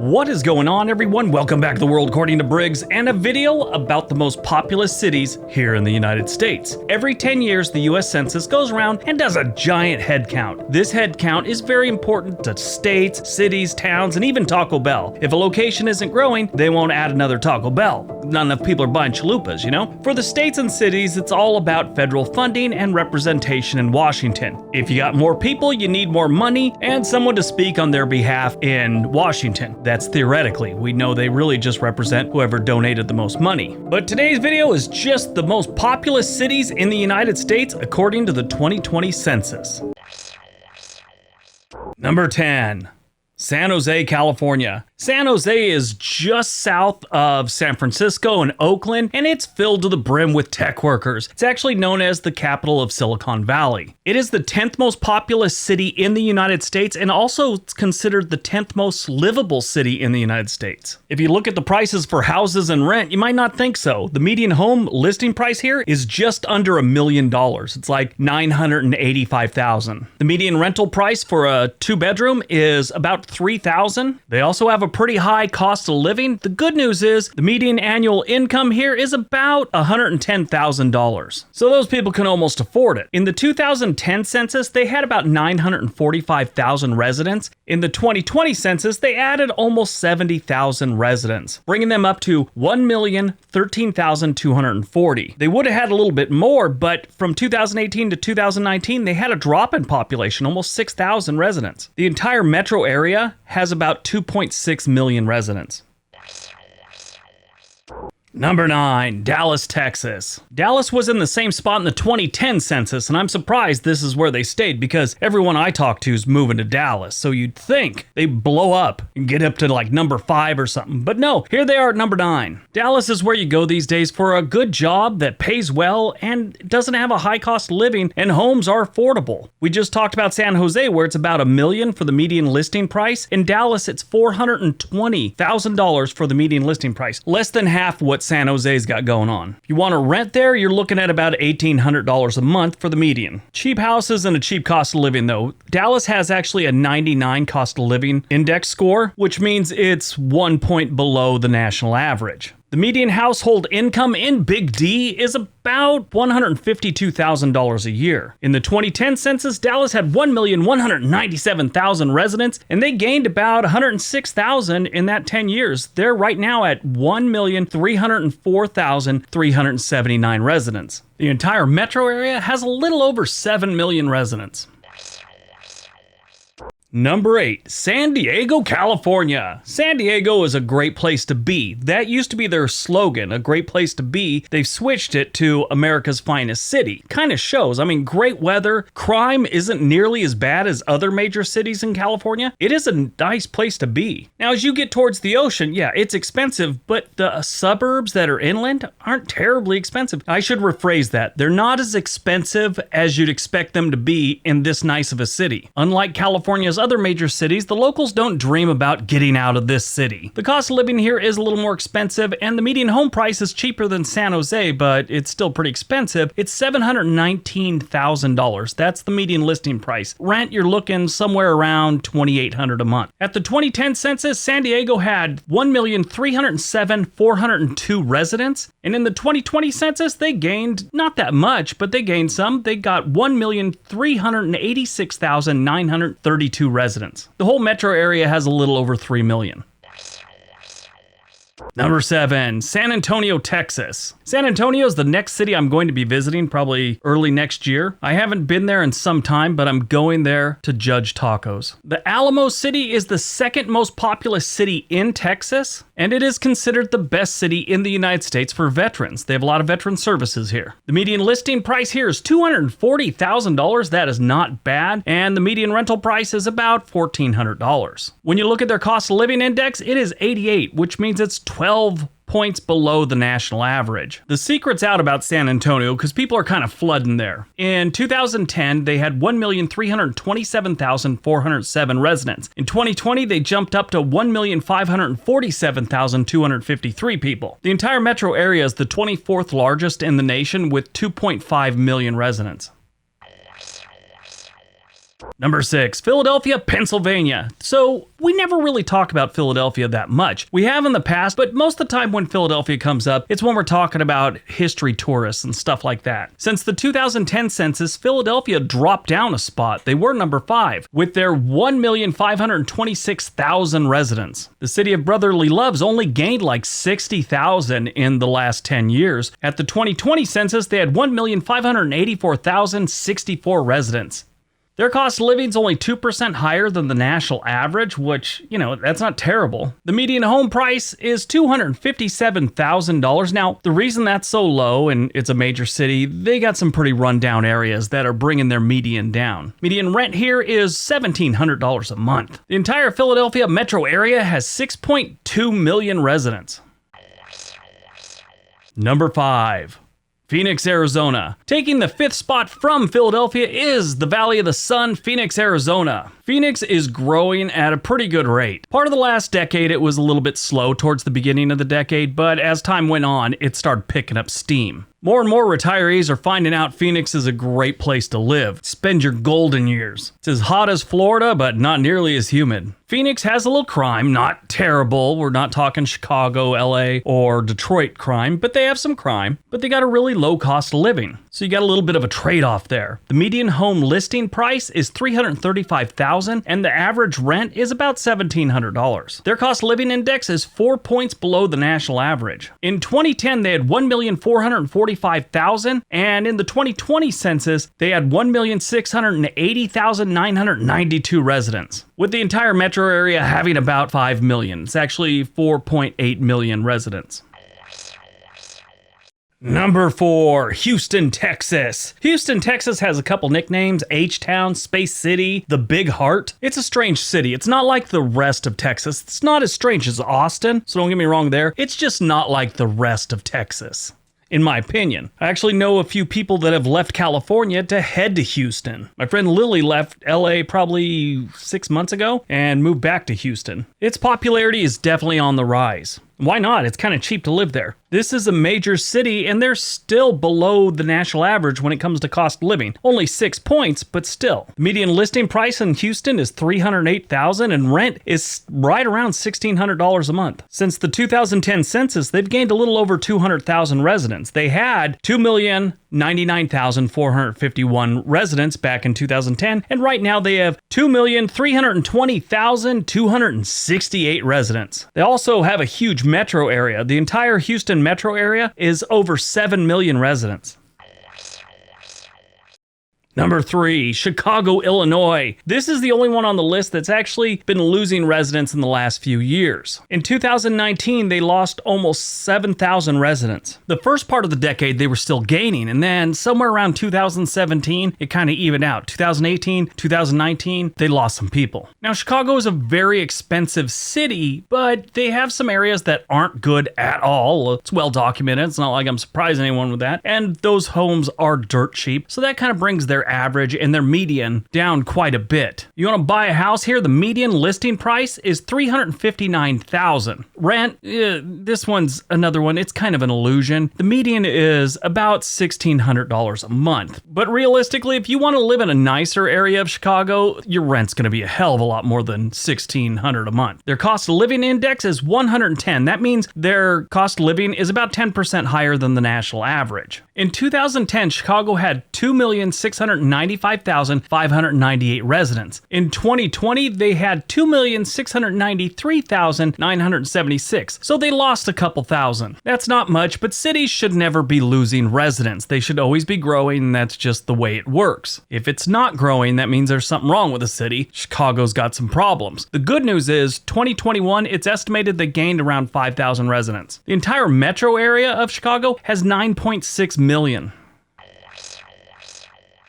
What is going on, everyone? Welcome back to The World According to Briggs and a video about the most populous cities here in the United States. Every 10 years, the US Census goes around and does a giant head count. This head count is very important to states, cities, towns, and even Taco Bell. If a location isn't growing, they won't add another Taco Bell. Not enough people are buying chalupas, you know? For the states and cities, it's all about federal funding and representation in Washington. If you got more people, you need more money and someone to speak on their behalf in Washington. That's theoretically. We know they really just represent whoever donated the most money. But today's video is just the most populous cities in the United States according to the 2020 census. Number 10. San Jose, California. San Jose is just south of San Francisco and Oakland, and it's filled to the brim with tech workers. It's actually known as the capital of Silicon Valley. It is the 10th most populous city in the United States, and also it's considered the 10th most livable city in the United States. If you look at the prices for houses and rent, you might not think so. The median home listing price here is just under $1 million. It's like $985,000. The median rental price for a 2-bedroom is about $3,000. They also have a pretty high cost of living. The good news is the median annual income here is about $110,000. So those people can almost afford it. In the 2010 census, they had about 945,000 residents. In the 2020 census, they added almost 70,000 residents, bringing them up to 1,013,240. They would have had a little bit more, but from 2018 to 2019, they had a drop in population, almost 6,000 residents. The entire metro area has about 2.6 million residents. Number 9, Dallas, Texas. Dallas was in the same spot in the 2010 census, and I'm surprised this is where they stayed because everyone I talk to is moving to Dallas, so you'd think they blow up and get up to like number 5 or something. But no, here they are at number 9. Dallas is where you go these days for a good job that pays well and doesn't have a high cost of living, and homes are affordable. We just talked about San Jose, where it's about $1 million for the median listing price. In Dallas, it's $420,000 for the median listing price, less than half what San Jose's got going on. If you want to rent there, you're looking at about $1,800 a month for the median. Cheap houses and a cheap cost of living though. Dallas has actually a 99 cost of living index score, which means it's 1 point below the national average. The median household income in Big D is about $152,000 a year. In the 2010 census, Dallas had 1,197,000 residents, and they gained about 106,000 in that 10 years. They're right now at 1,304,379 residents. The entire metro area has a little over 7 million residents. Number 8, San Diego, California. San Diego is a great place to be. That used to be their slogan, a great place to be. They've switched it to America's finest city. Kind of shows. I mean, great weather. Crime isn't nearly as bad as other major cities in California. It is a nice place to be. Now, as you get towards the ocean, yeah, it's expensive, but the suburbs that are inland aren't terribly expensive. I should rephrase that. They're not as expensive as you'd expect them to be in this nice of a city. Unlike California's other major cities, the locals don't dream about getting out of this city. The cost of living here is a little more expensive, and the median home price is cheaper than San Jose, but it's still pretty expensive. It's $719,000. That's the median listing price. Rent, you're looking somewhere around $2,800 a month. At the 2010 census, San Diego had 1,307,402 residents, and in the 2020 census, they gained not that much, but they gained some. They got 1,386,932 residents. The whole metro area has a little over 3 million. Number 7, San Antonio, Texas. San Antonio is the next city I'm going to be visiting probably early next year. I haven't been there in some time, but I'm going there to judge tacos. The Alamo City is the second most populous city in Texas, and it is considered the best city in the United States for veterans. They have a lot of veteran services here. The median listing price here is $240,000. That is not bad, and the median rental price is about $1,400. When you look at their cost of living index, it is 88, which means it's 12 points below the national average. The secret's out about San Antonio because people are kind of flooding there. In 2010, they had 1,327,407 residents. In 2020, they jumped up to 1,547,253 people. The entire metro area is the 24th largest in the nation with 2.5 million residents. Number 6, Philadelphia, Pennsylvania. So we never really talk about Philadelphia that much. We have in the past, but most of the time when Philadelphia comes up, it's when we're talking about history tourists and stuff like that. Since the 2010 census, Philadelphia dropped down a spot. They were number 5 with their 1,526,000 residents. The city of brotherly loves only gained like 60,000 in the last 10 years. At the 2020 census, they had 1,584,064 residents. Their cost of living is only 2% higher than the national average, which, that's not terrible. The median home price is $257,000. Now, the reason that's so low, and it's a major city, they got some pretty rundown areas that are bringing their median down. Median rent here is $1,700 a month. The entire Philadelphia metro area has 6.2 million residents. Number 5. Phoenix, Arizona. Taking the 5th spot from Philadelphia is the Valley of the Sun, Phoenix, Arizona. Phoenix is growing at a pretty good rate. Part of the last decade, it was a little bit slow towards the beginning of the decade, but as time went on, it started picking up steam. More and more retirees are finding out Phoenix is a great place to live. Spend your golden years. It's as hot as Florida, but not nearly as humid. Phoenix has a little crime, not terrible. We're not talking Chicago, LA, or Detroit crime, but they have some crime. But they got a really low cost of living. So you got a little bit of a trade-off there. The median home listing price is $335,000, and the average rent is about $1,700. Their cost of living index is 4 points below the national average. In 2010, they had 1,445,000, and in the 2020 census, they had 1,680,992 residents, with the entire metro area having about 5 million. It's actually 4.8 million residents. Number 4, Houston, Texas. Houston, Texas has a couple nicknames: H-Town, Space City, the Big Heart. It's a strange city. It's not like the rest of Texas. It's not as strange as Austin, so don't get me wrong there. It's just not like the rest of Texas, in my opinion. I actually know a few people that have left California to head to Houston. My friend Lily left LA probably 6 months ago and moved back to Houston. Its popularity is definitely on the rise. Why not? It's kind of cheap to live there. This is a major city, and they're still below the national average when it comes to cost of living. Only 6 points, but still. The median listing price in Houston is $308,000, and rent is right around $1,600 a month. Since the 2010 census, they've gained a little over 200,000 residents. They had 2,099,451 residents back in 2010, and right now they have 2,320,268 residents. They also have a huge metro area. The entire Houston metro area is over 7 million residents. Number 3, Chicago, Illinois. This is the only one on the list that's actually been losing residents in the last few years. In 2019, they lost almost 7,000 residents. The first part of the decade, they were still gaining, and then somewhere around 2017, it kind of evened out. 2018, 2019, they lost some people. Now, Chicago is a very expensive city, but they have some areas that aren't good at all. It's well documented. It's not like I'm surprising anyone with that. And those homes are dirt cheap, so that kind of brings their average and their median down quite a bit. You want to buy a house here? The median listing price is $359,000. Rent, this one's another one. It's kind of an illusion. The median is about $1,600 a month. But realistically, if you want to live in a nicer area of Chicago, your rent's going to be a hell of a lot more than $1,600 a month. Their cost of living index is 110. That means their cost of living is about 10% higher than the national average. In 2010, Chicago had 2,695,598 residents. In 2020, they had 2,693,976. So they lost a couple thousand. That's not much, but cities should never be losing residents. They should always be growing, and that's just the way it works. If it's not growing, that means there's something wrong with the city. Chicago's got some problems. The good news is, 2021, it's estimated they gained around 5,000 residents. The entire metro area of Chicago has 9.6 million.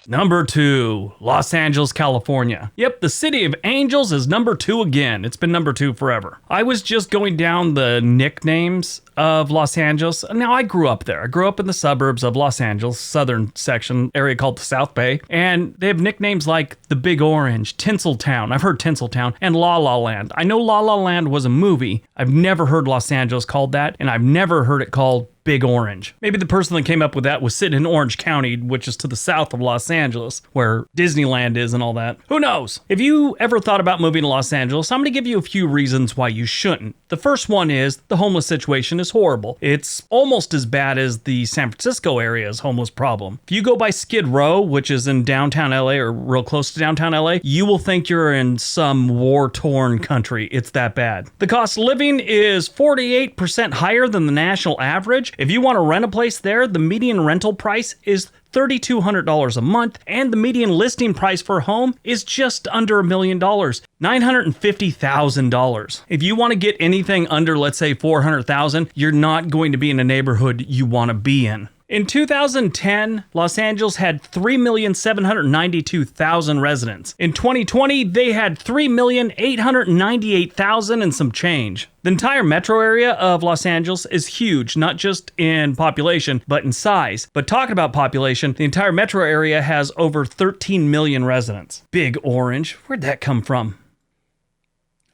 Number 2, Los Angeles, California. Yep, the city of angels is number 2 again. It's been number 2 forever. I was just going down the nicknames of Los Angeles. Now, I grew up there. I grew up in the suburbs of Los Angeles, southern section, area called the South Bay. And they have nicknames like the Big Orange, Tinseltown. I've heard Tinseltown, and La La Land. I know La La Land was a movie. I've never heard Los Angeles called that, and I've never heard it called Big Orange. Maybe the person that came up with that was sitting in Orange County, which is to the south of Los Angeles, where Disneyland is and all that. Who knows? If you ever thought about moving to Los Angeles, I'm going to give you a few reasons why you shouldn't. The first one is the homeless situation is horrible. It's almost as bad as the San Francisco area's homeless problem. If you go by Skid Row, which is in downtown LA or real close to downtown LA, you will think you're in some war-torn country. It's that bad. The cost of living is 48% higher than the national average. If you want to rent a place there, the median rental price is $3,200 a month, and the median listing price for a home is just under $1 million, $950,000. If you want to get anything under, let's say, $400,000, you're not going to be in a neighborhood you want to be in. In 2010, Los Angeles had 3,792,000 residents. In 2020, they had 3,898,000 and some change. The entire metro area of Los Angeles is huge, not just in population, but in size. But talking about population, the entire metro area has over 13 million residents. Big Orange, where'd that come from?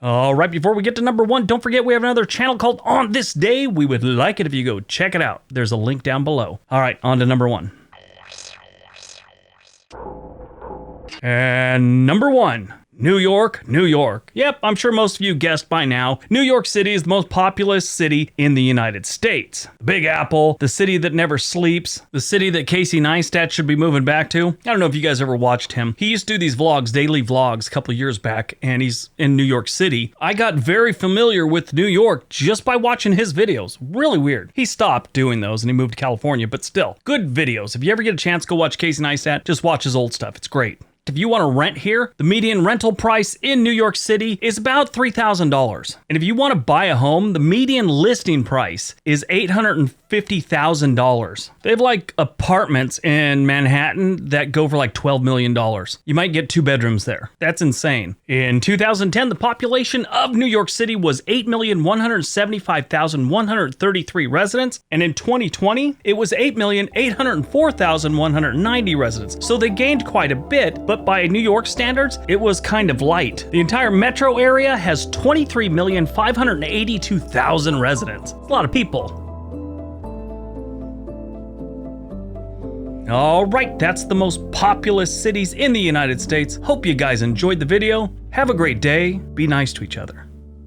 All right, before we get to number one, don't forget we have another channel called On This Day. We would like it if you go check it out. There's a link down below. All right, on to number one. And number one. New York, New York. Yep, I'm sure most of you guessed by now. New York City is the most populous city in the United States. The Big Apple, the city that never sleeps, the city that Casey Neistat should be moving back to. I don't know if you guys ever watched him. He used to do these vlogs, daily vlogs, a couple of years back, and he's in New York City. I got very familiar with New York just by watching his videos. Really weird. He stopped doing those and he moved to California, but still, good videos. If you ever get a chance, go watch Casey Neistat. Just watch his old stuff. It's great. If you want to rent here, the median rental price in New York City is about $3,000. And if you want to buy a home, the median listing price is $850,000. They have like apartments in Manhattan that go for like $12 million. You might get 2 bedrooms there. That's insane. In 2010, the population of New York City was 8,175,133 residents. And in 2020, it was 8,804,190 residents. So they gained quite a bit, but by New York standards, it was kind of light. The entire metro area has 23,582,000 residents. It's a lot of people. All right, that's the most populous cities in the United States. Hope you guys enjoyed the video. Have a great day. Be nice to each other.